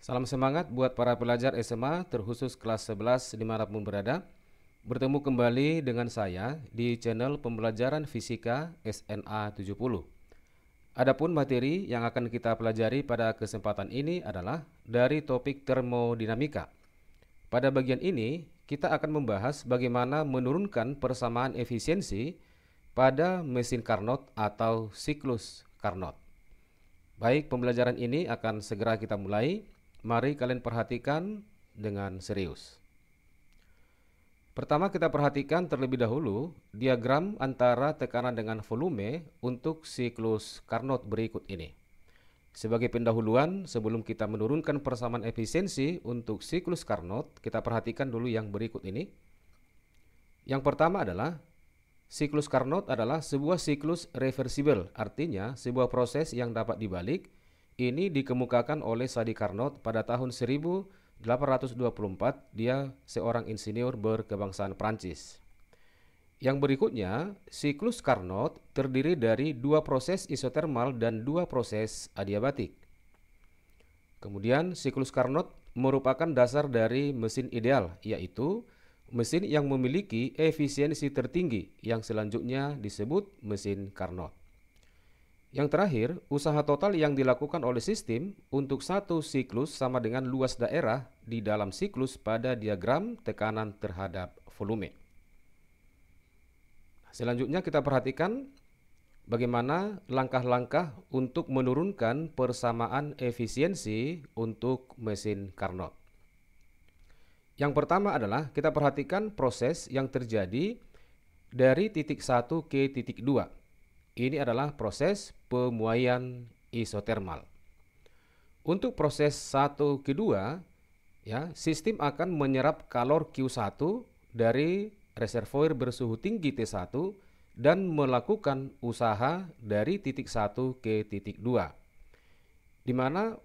Salam semangat buat para pelajar SMA terkhusus kelas 11 dimanapun berada. Bertemu kembali dengan saya di channel pembelajaran fisika SNA 70. Adapun materi yang akan kita pelajari pada kesempatan ini adalah dari topik termodinamika. Pada bagian ini, kita akan membahas bagaimana menurunkan persamaan efisiensi pada mesin Carnot atau siklus Carnot. Baik, pembelajaran ini akan segera kita mulai. Mari kalian perhatikan dengan serius. Pertama, kita perhatikan terlebih dahulu diagram antara tekanan dengan volume untuk siklus Carnot berikut ini. Sebagai pendahuluan, sebelum kita menurunkan persamaan efisiensi untuk siklus Carnot, kita perhatikan dulu yang berikut ini. Yang pertama adalah siklus Carnot adalah sebuah siklus reversibel, artinya sebuah proses yang dapat dibalik. Ini dikemukakan oleh Sadi Carnot pada tahun 1824. Dia seorang insinyur berkebangsaan Prancis. Yang berikutnya, siklus Carnot terdiri dari dua proses isotermal dan dua proses adiabatik. Kemudian, siklus Carnot merupakan dasar dari mesin ideal, yaitu mesin yang memiliki efisiensi tertinggi yang selanjutnya disebut mesin Carnot. Yang terakhir, usaha total yang dilakukan oleh sistem untuk satu siklus sama dengan luas daerah di dalam siklus pada diagram tekanan terhadap volume. Selanjutnya kita perhatikan bagaimana langkah-langkah untuk menurunkan persamaan efisiensi untuk mesin Carnot. Yang pertama adalah kita perhatikan proses yang terjadi dari titik 1 ke titik 2. Ini adalah proses pemuaian isotermal. Untuk proses 1 ke 2, sistem akan menyerap kalor Q1 dari reservoir bersuhu tinggi T1 dan melakukan usaha dari titik 1 ke titik 2. Di mana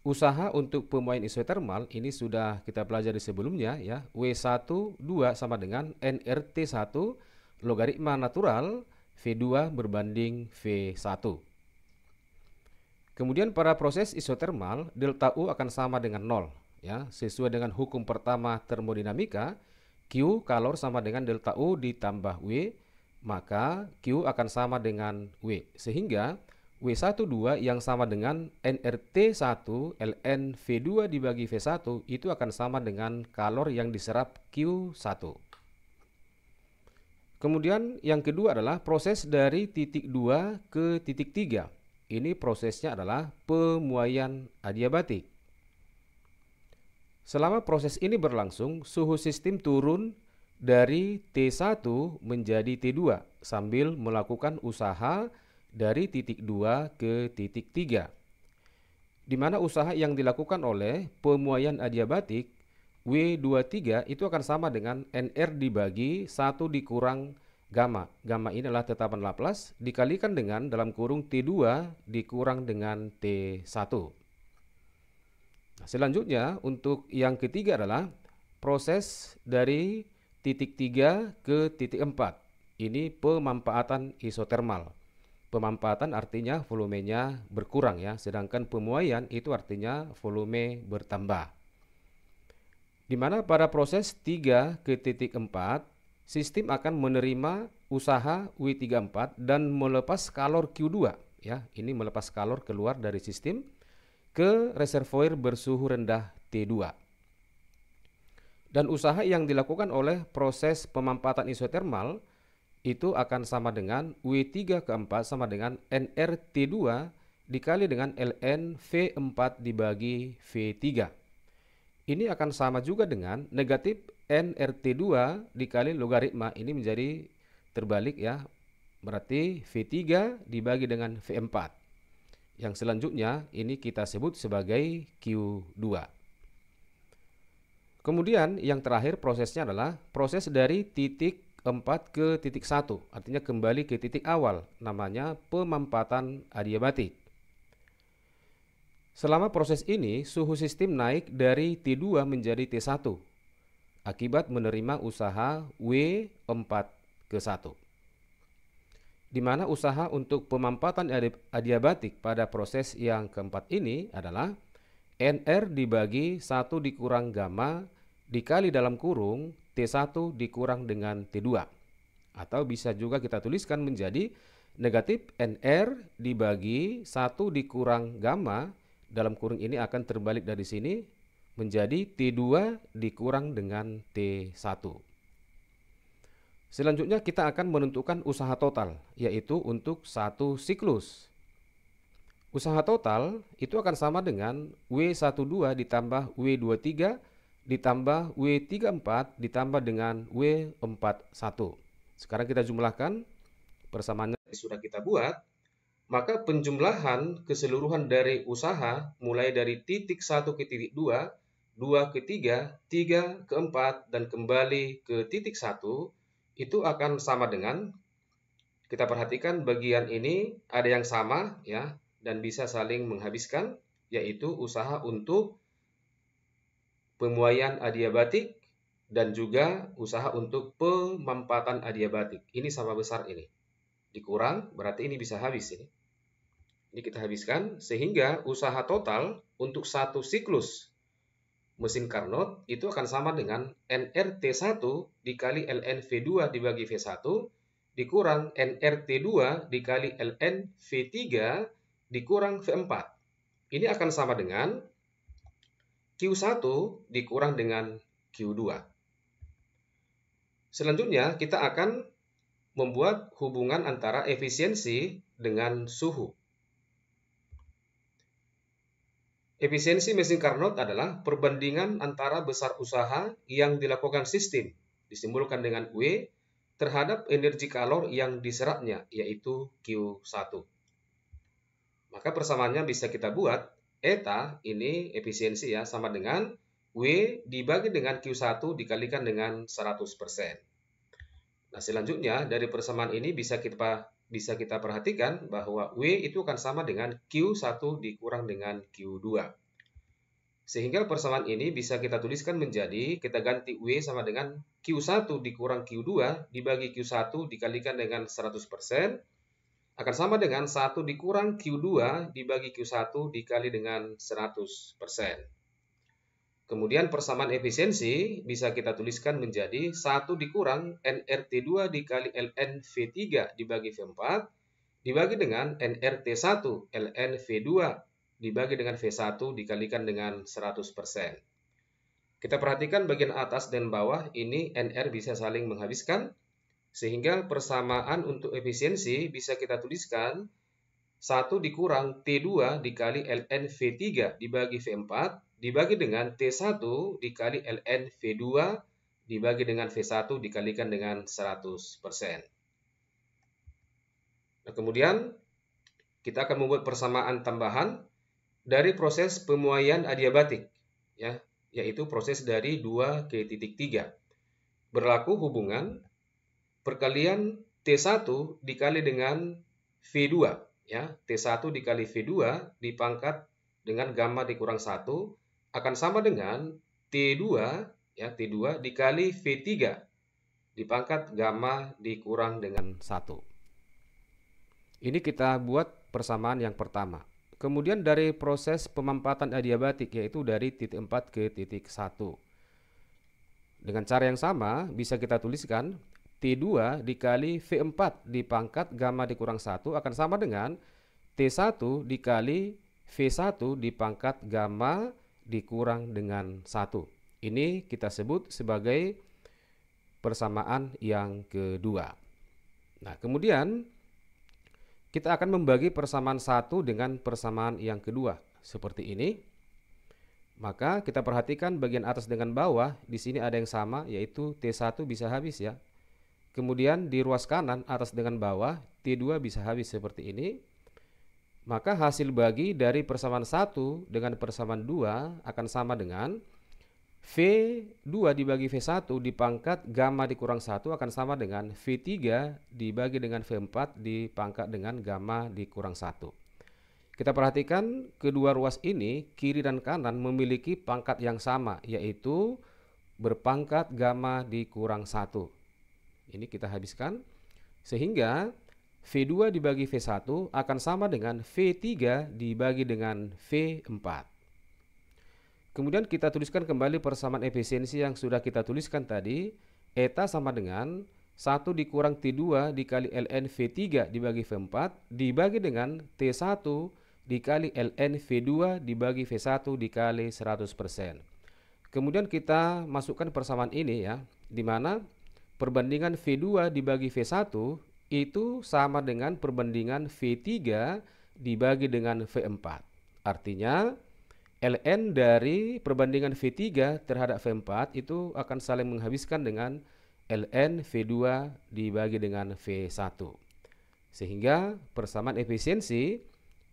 usaha untuk pemuaian isotermal ini sudah kita pelajari sebelumnya, W12 sama dengan nRT1 logaritma natural V2 berbanding V1. Kemudian pada proses isotermal, delta U akan sama dengan 0. Sesuai dengan hukum pertama termodinamika, Q kalor sama dengan delta U ditambah W, maka Q akan sama dengan W. Sehingga W12 yang sama dengan nRT1 ln V2 dibagi V1 itu akan sama dengan kalor yang diserap Q1. Kemudian yang kedua adalah proses dari titik 2 ke titik 3. Ini prosesnya adalah pemuaian adiabatik. Selama proses ini berlangsung, suhu sistem turun dari T1 menjadi T2 sambil melakukan usaha dari titik 2 ke titik 3. Di mana usaha yang dilakukan oleh pemuaian adiabatik W23 itu akan sama dengan NR dibagi 1 dikurang gamma. Gamma ini adalah tetapan Laplace dikalikan dengan dalam kurung T2 dikurang dengan T1. Selanjutnya untuk yang ketiga adalah proses dari titik 3 ke titik 4. Ini pemanfaatan isotermal. Pemanfaatan artinya volumenya berkurang, sedangkan pemuaian itu artinya volume bertambah. Di mana pada proses 3 ke titik 4, sistem akan menerima usaha W34 dan melepas kalor Q2. Ini melepas kalor keluar dari sistem ke reservoir bersuhu rendah T2. Dan usaha yang dilakukan oleh proses pemanfaatan isotermal itu akan sama dengan W3 ke 4 sama dengan nRT2 dikali dengan ln V4 dibagi V3. Ini akan sama juga dengan negatif nRT2 dikali logaritma, ini menjadi terbalik, berarti V3 dibagi dengan V4. Yang selanjutnya ini kita sebut sebagai Q2. Kemudian yang terakhir prosesnya adalah proses dari titik 4 ke titik 1, artinya kembali ke titik awal, namanya pemanfaatan adiabatik. Selama proses ini, suhu sistem naik dari T2 menjadi T1 akibat menerima usaha W4 ke 1. Di mana usaha untuk pemanfaatan adiabatik pada proses yang keempat ini adalah NR dibagi 1 dikurang gamma dikali dalam kurung T1 dikurang dengan T2. Atau bisa juga kita tuliskan menjadi negatif NR dibagi 1 dikurang gamma, dalam kurung ini akan terbalik dari sini menjadi T2 dikurang dengan T1. Selanjutnya kita akan menentukan usaha total, yaitu untuk satu siklus. Usaha total itu akan sama dengan W12 ditambah W23 ditambah W34 ditambah dengan W41. Sekarang kita jumlahkan persamaannya sudah kita buat. Maka penjumlahan keseluruhan dari usaha mulai dari titik 1 ke titik 2, 2 ke 3, 3 ke 4, dan kembali ke titik 1 itu akan sama dengan, kita perhatikan bagian ini ada yang sama ya, dan bisa saling menghabiskan, yaitu usaha untuk pemuaian adiabatik dan juga usaha untuk pemampatan adiabatik. Ini sama besar ini. Dikurang, berarti ini bisa habis ini. Ini kita habiskan, sehingga usaha total untuk satu siklus mesin Carnot itu akan sama dengan NRT1 dikali ln V2 dibagi V1 dikurang NRT2 dikali ln V3 dikurang V4. Ini akan sama dengan Q1 dikurang dengan Q2. Selanjutnya kita akan membuat hubungan antara efisiensi dengan suhu. Efisiensi mesin Carnot adalah perbandingan antara besar usaha yang dilakukan sistem, disimbolkan dengan W, terhadap energi kalor yang diserapnya, yaitu Q1. Maka persamaannya bisa kita buat, eta ini efisiensi ya, sama dengan W dibagi dengan Q1 dikalikan dengan 100%. Nah, selanjutnya dari persamaan ini bisa kita perhatikan bahwa W itu akan sama dengan Q1 dikurang dengan Q2. Sehingga persamaan ini bisa kita tuliskan menjadi, kita ganti W sama dengan Q1 dikurang Q2 dibagi Q1 dikalikan dengan 100%, akan sama dengan 1 dikurang Q2 dibagi Q1 dikali dengan 100%. Kemudian persamaan efisiensi bisa kita tuliskan menjadi 1 dikurang NRT2 dikali ln V3 dibagi V4 dibagi dengan NRT1 ln V2 dibagi dengan V1 dikalikan dengan 100%. Kita perhatikan bagian atas dan bawah ini NR bisa saling menghabiskan, sehingga persamaan untuk efisiensi bisa kita tuliskan 1 dikurang T2 dikali ln V3 dibagi V4 dibagi dengan T1 dikali ln V2 dibagi dengan V1 dikalikan dengan 100%. Nah, kemudian kita akan membuat persamaan tambahan dari proses pemuaian adiabatik, ya, yaitu proses dari 2 ke titik 3. Berlaku hubungan perkalian T1 dikali dengan V2, ya. T1 dikali V2 dipangkat dengan gamma dikurang 1 akan sama dengan T2, ya, T2 dikali V3 dipangkat gamma dikurang dengan 1. Ini kita buat persamaan yang pertama. Kemudian dari proses pemampatan adiabatik, yaitu dari titik 4 ke titik 1. Dengan cara yang sama bisa kita tuliskan T2 dikali V4 dipangkat gamma dikurang 1 akan sama dengan T1 dikali V1 dipangkat gamma dikurang dengan 1. Ini kita sebut sebagai persamaan yang kedua. Nah, kemudian kita akan membagi persamaan 1 dengan persamaan yang kedua seperti ini. Maka kita perhatikan bagian atas dengan bawah, di sini ada yang sama, yaitu T1 bisa habis ya. Kemudian di ruas kanan atas dengan bawah, T2 bisa habis seperti ini. Maka hasil bagi dari persamaan 1 dengan persamaan 2 akan sama dengan V2 dibagi V1 dipangkat gamma dikurang 1 akan sama dengan V3 dibagi dengan V4 dipangkat dengan gamma dikurang 1. Kita perhatikan kedua ruas ini, kiri dan kanan, memiliki pangkat yang sama, yaitu berpangkat gamma dikurang 1. Ini kita habiskan, sehingga V2 dibagi V1 akan sama dengan V3 dibagi dengan V4. Kemudian kita tuliskan kembali persamaan efisiensi yang sudah kita tuliskan tadi. Eta sama dengan 1 dikurang T2 dikali ln V3 dibagi V4 dibagi dengan T1 dikali ln V2 dibagi V1 dikali 100%. Kemudian kita masukkan persamaan ini ya, di mana perbandingan V2 dibagi V1 itu sama dengan perbandingan V3 dibagi dengan V4. Artinya ln dari perbandingan V3 terhadap V4 itu akan saling menghabiskan dengan ln V2 dibagi dengan V1. Sehingga persamaan efisiensi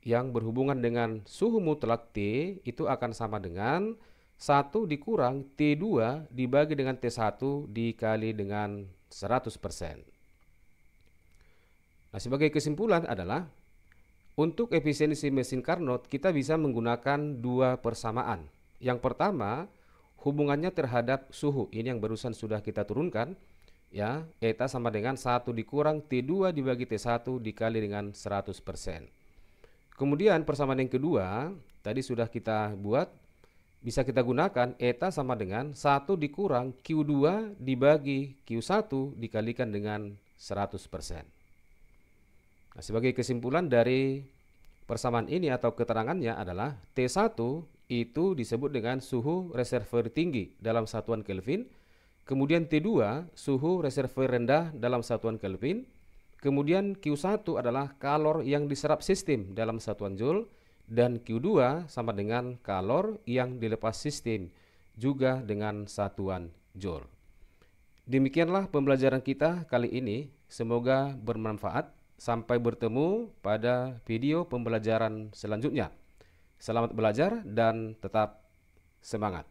yang berhubungan dengan suhu mutlak T itu akan sama dengan 1 dikurang T2 dibagi dengan T1 dikali dengan 100%. Nah, sebagai kesimpulan adalah untuk efisiensi mesin Carnot, kita bisa menggunakan dua persamaan. Yang pertama, hubungannya terhadap suhu. Ini yang barusan sudah kita turunkan. Ya, eta sama dengan 1 dikurang T2 dibagi T1 dikali dengan 100%. Kemudian persamaan yang kedua, tadi sudah kita buat, bisa kita gunakan eta sama dengan 1 dikurang Q2 dibagi Q1 dikalikan dengan 100%. Nah, sebagai kesimpulan dari persamaan ini atau keterangannya adalah T1 itu disebut dengan suhu reservoir tinggi dalam satuan Kelvin, kemudian T2 suhu reservoir rendah dalam satuan Kelvin, kemudian Q1 adalah kalor yang diserap sistem dalam satuan Joule, dan Q2 sama dengan kalor yang dilepas sistem juga dengan satuan Joule. Demikianlah pembelajaran kita kali ini, semoga bermanfaat. Sampai bertemu pada video pembelajaran selanjutnya. Selamat belajar dan tetap semangat.